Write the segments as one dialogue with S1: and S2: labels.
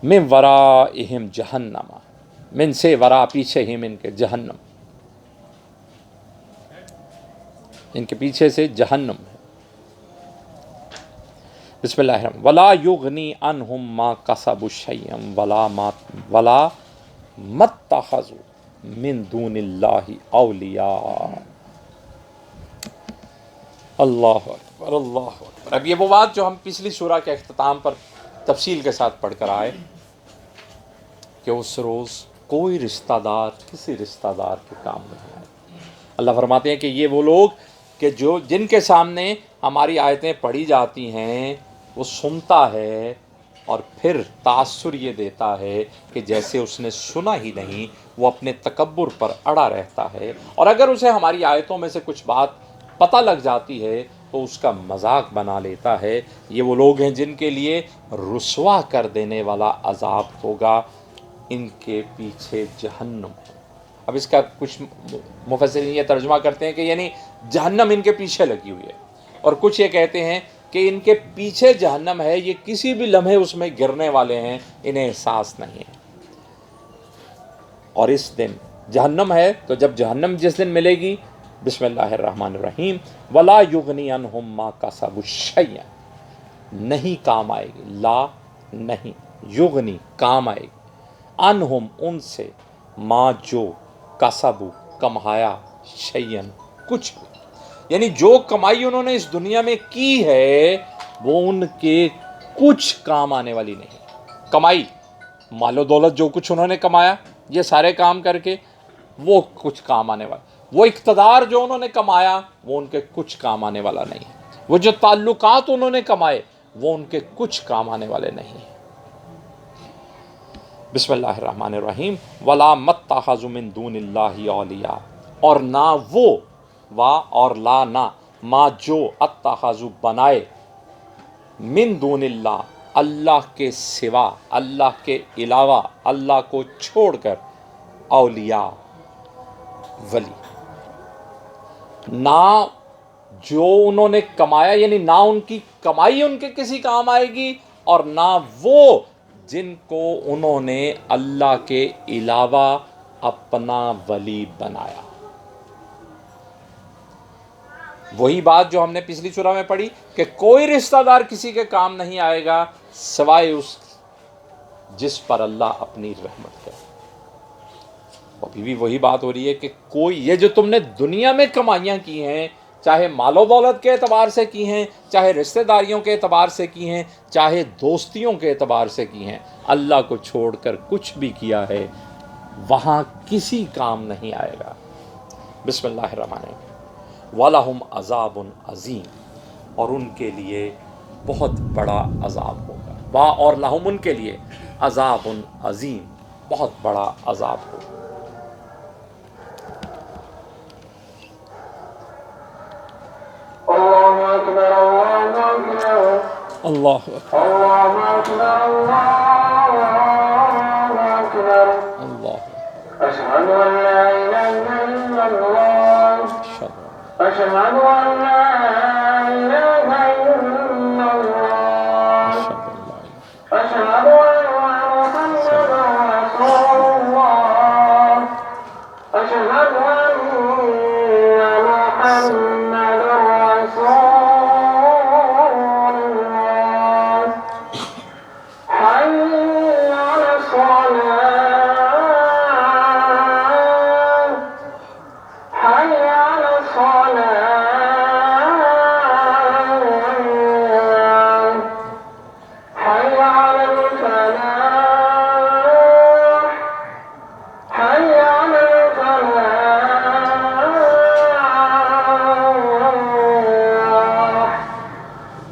S1: मिन वराइहिम जहन्नम, मिन से वरा पीछे, हिम इनके, जहन्नम इनके पीछे से जहन्नम है। बिस्मिल्लाहिर्रहमानिर्रहीम। वला युगनी अनहुम मा कसबु शैअन वला मत्तखज़ु मिन दूनिल्लाहि औलिया। अल्लाह अकबर, अल्लाह अकबर। अब ये वो बात जो हम पिछली सूरा के अख्ताम पर तफसील के साथ पढ़ कर आए कि उस रोज़ कोई रिश्तेदार किसी रिश्तेदार के काम नहीं आए। अल्लाह फरमाते हैं कि ये वो लोग कि जो जिनके सामने हमारी आयतें पढ़ी जाती हैं वो सुनता है और फिर तासुर ये देता है कि जैसे उसने सुना ही नहीं, वो अपने तकब्बुर पर अड़ा रहता है, और अगर उसे हमारी आयतों में से कुछ बात पता लग जाती है तो उसका मजाक बना लेता है। ये वो लोग हैं जिनके लिए रुसवा कर देने वाला अजाब होगा, इनके पीछे जहन्नुम। अब इसका कुछ मुफस्सिरीन ये तर्जुमा करते हैं कि यानी जहन्नम इनके पीछे लगी हुई है, और कुछ ये कहते हैं कि इनके पीछे जहन्नम है, ये किसी भी लम्हे उसमें गिरने वाले हैं, इन्हें एहसास नहीं है। और इस दिन जहन्नम है तो जब जहन्नम जिस दिन मिलेगी, बिस्मिल्लाहिर्रहमानिर्रहीम, वला युगनी अनहुम मा कसबु शैअन, नहीं काम आएगी, ला नहीं, युगनी काम आएगी, अनहुम उनसे, मा जो, कसबु कमाया, शैअन कुछ भी, यानी जो कमाई उन्होंने इस दुनिया में की है वो उनके कुछ काम आने वाली नहीं। कमाई, मालो दौलत, जो कुछ उन्होंने कमाया ये सारे काम करके, वो कुछ काम आने वाला, वो इक़्तिदार जो उन्होंने कमाया वो उनके कुछ काम आने वाला नहीं है, वो जो ताल्लुकात उन्होंने कमाए वो उनके कुछ काम आने वाले नहीं हैं। बिस्मिल्लाहिर्रहमानिर्रहीम। वला मत्तखज़ु मिन दूनिल्लाहि औलिया, और ना वो, वा और ला ना, मा जो, अत्तखज़ु बनाए, मिन दूनिल्लाह अल्लाह के सिवा, अल्लाह के अलावा, अल्लाह को छोड़कर, औलिया वली, ना जो उन्होंने कमाया, यानी ना उनकी कमाई उनके किसी काम आएगी, और ना वो जिनको उन्होंने अल्लाह के अलावा अपना वली बनाया। वही बात जो हमने पिछली सूरा में पढ़ी कि कोई रिश्तेदार किसी के काम नहीं आएगा सिवाय उस जिस पर अल्लाह अपनी रहमत करे। अभी भी वही बात हो रही है कि कोई, ये जो तुमने दुनिया में कमाइयाँ की हैं, चाहे मालो दौलत के एतबार से की हैं, चाहे रिश्तेदारियों के एतबार से की हैं, चाहे दोस्तियों के एतबार से की हैं, अल्लाह को छोड़कर कुछ भी किया है वहाँ किसी काम नहीं आएगा। बिस्मिल्लाहिर्रहमानिर्रहीम। वलहुम अज़ाबुन अज़ीम, और उनके लिए बहुत बड़ा अज़ाब होगा। वा और लहुम, उनके लिए, अज़ाबुन अज़ीम, बहुत बड़ा अज़ाब होगा। अल्लाह अल्लाह अशहदु अन ला इलाहा इल्लल्लाह, अशहदु अन ला इलाहा इल्लल्लाह, अशहदु अन्ना मुहम्मदन रसूलुल्लाह, अशहदु अन्ना मुहम्मदन रसूलुल्लाह, हय्य अला सलाह, हय्य अला सलाह, हय्य अला फलाह, हय्य अला फलाह।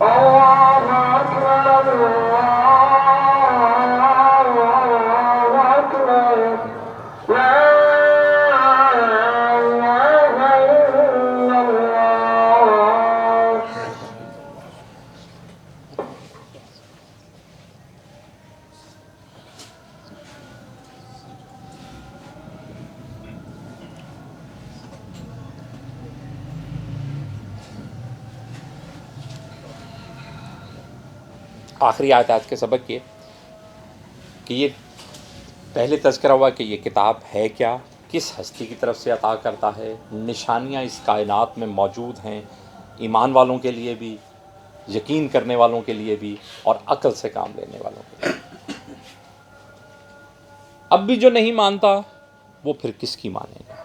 S1: अल्लाहु अकबर, अल्लाहु अकबर, ला इलाहा इल्लल्लाह। आखिरी आयत आज के सबक की کہ یہ پہلے تذکرہ ہوا کہ یہ کتاب ہے کیا، کس ہستی کی طرف سے عطا کرتا ہے، نشانیاں اس کائنات میں موجود ہیں، ایمان والوں کے لیے بھی، یقین کرنے والوں کے لیے بھی، اور عقل سے کام لینے والوں کے لیے۔ اب بھی جو نہیں مانتا وہ پھر کس کی مانے گا؟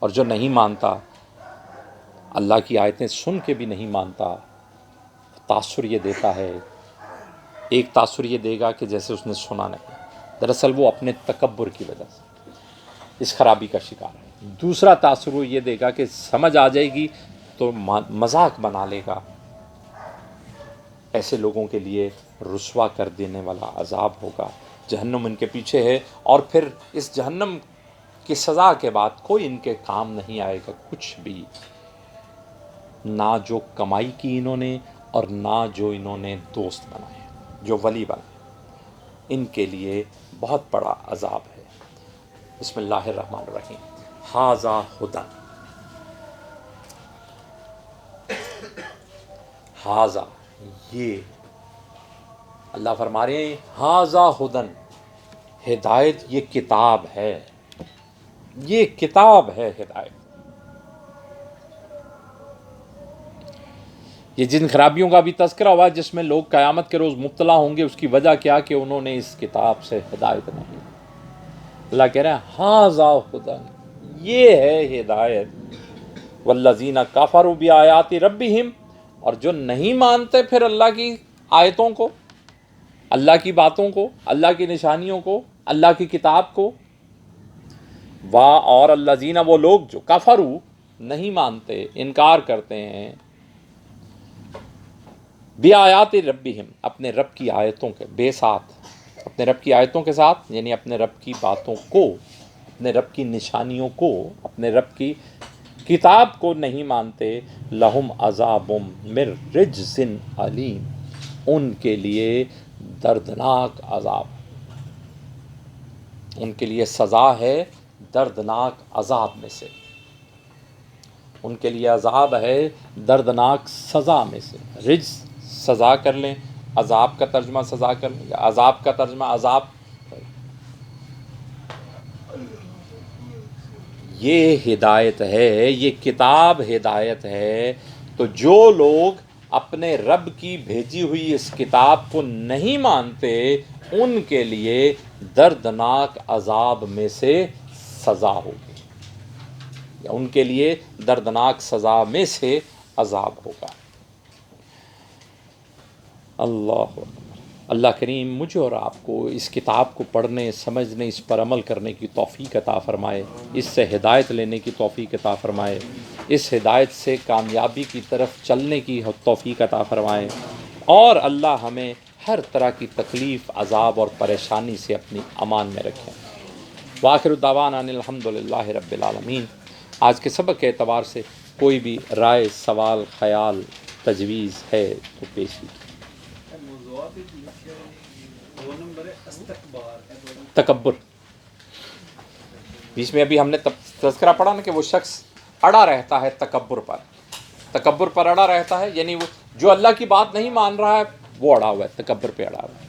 S1: اور جو نہیں مانتا، اللہ کی آیتیں سن کے بھی نہیں مانتا، تاثر یہ دیتا ہے، ایک تاثر یہ دے گا کہ جیسے اس نے سنا نہیں، دراصل وہ اپنے تکبر کی وجہ سے اس خرابی کا شکار ہے۔ دوسرا تاثر وہ یہ دے گا کہ سمجھ آ جائے گی تو مذاق بنا لے گا۔ ایسے لوگوں کے لیے رسوا کر دینے والا عذاب ہوگا، جہنم ان کے پیچھے ہے، اور پھر اس جہنم کی سزا کے بعد کوئی ان کے کام نہیں آئے گا کچھ بھی، نہ جو کمائی کی انہوں نے اور نہ جو انہوں نے دوست بنائے، جو ولی بنائے، ان کے لیے بہت بڑا عذاب ہے۔ بسم اللہ الرحمن الرحیم۔ ھذا ھدی، ھذا یہ، اللہ فرما رہے ہیں ھذا ھدی، ہدایت یہ کتاب ہے، یہ کتاب ہے ہدایت۔ یہ جن خرابیوں کا بھی تذکرہ ہوا جس میں لوگ قیامت کے روز مبتلا ہوں گے، اس کی وجہ کیا کہ انہوں نے اس کتاب سے ہدایت نہیں۔ اللہ کہہ رہے ہیں ھذا ھدی، یہ ہے ہدایت، والذین کفروا بآیات ربہم، اور جو نہیں مانتے پھر اللہ کی آیتوں کو، اللہ کی باتوں کو، اللہ کی نشانیوں کو، اللہ کی کتاب کو، اور الذین، وہ لوگ جو کفروا، نہیں مانتے، انکار کرتے ہیں، بآیات ربہم، اپنے رب کی آیتوں کے بے ساتھ، اپنے رب کی آیتوں کے ساتھ، یعنی اپنے رب کی باتوں کو، اپنے رب کی نشانیوں کو، اپنے رب کی کتاب کو نہیں مانتے، لہم عذاب من رجز علیم، ان کے لیے دردناک عذاب، ان کے لیے سزا ہے دردناک عذاب میں سے، ان کے لیے عذاب ہے دردناک سزا میں سے۔ رجز سزا کر لیں، عذاب کا ترجمہ سزا کر لیں، عذاب کا ترجمہ عذاب۔ یہ ہدایت ہے، یہ کتاب ہدایت ہے، تو جو لوگ اپنے رب کی بھیجی ہوئی اس کتاب کو نہیں مانتے، ان کے لیے دردناک عذاب میں سے سزا ہوگی، یا ان کے لیے دردناک سزا میں سے عذاب ہوگا۔ اللہ اکبر۔ اللہ کریم مجھے اور آپ کو اس کتاب کو پڑھنے، سمجھنے، اس پر عمل کرنے کی توفیق عطا فرمائے، اس سے ہدایت لینے کی توفیق عطا فرمائے، اس ہدایت سے کامیابی کی طرف چلنے کی توفیق عطا فرمائے، اور اللہ ہمیں ہر طرح کی تکلیف، عذاب اور پریشانی سے اپنی امان میں رکھیں۔ وآخر دعوانا ان الحمد للہ رب العالمین۔ آج کے سبق کے اعتبار سے کوئی بھی رائے، سوال، خیال، تجویز ہے تو پیش کیجیے۔ تکبر، بیچ میں ابھی ہم نے تذکرہ پڑھا نا کہ وہ شخص اڑا رہتا ہے تکبر پر اڑا رہتا ہے، یعنی وہ جو اللہ کی بات نہیں مان رہا ہے وہ اڑا ہوا ہے، تکبر پہ اڑا ہوا ہے۔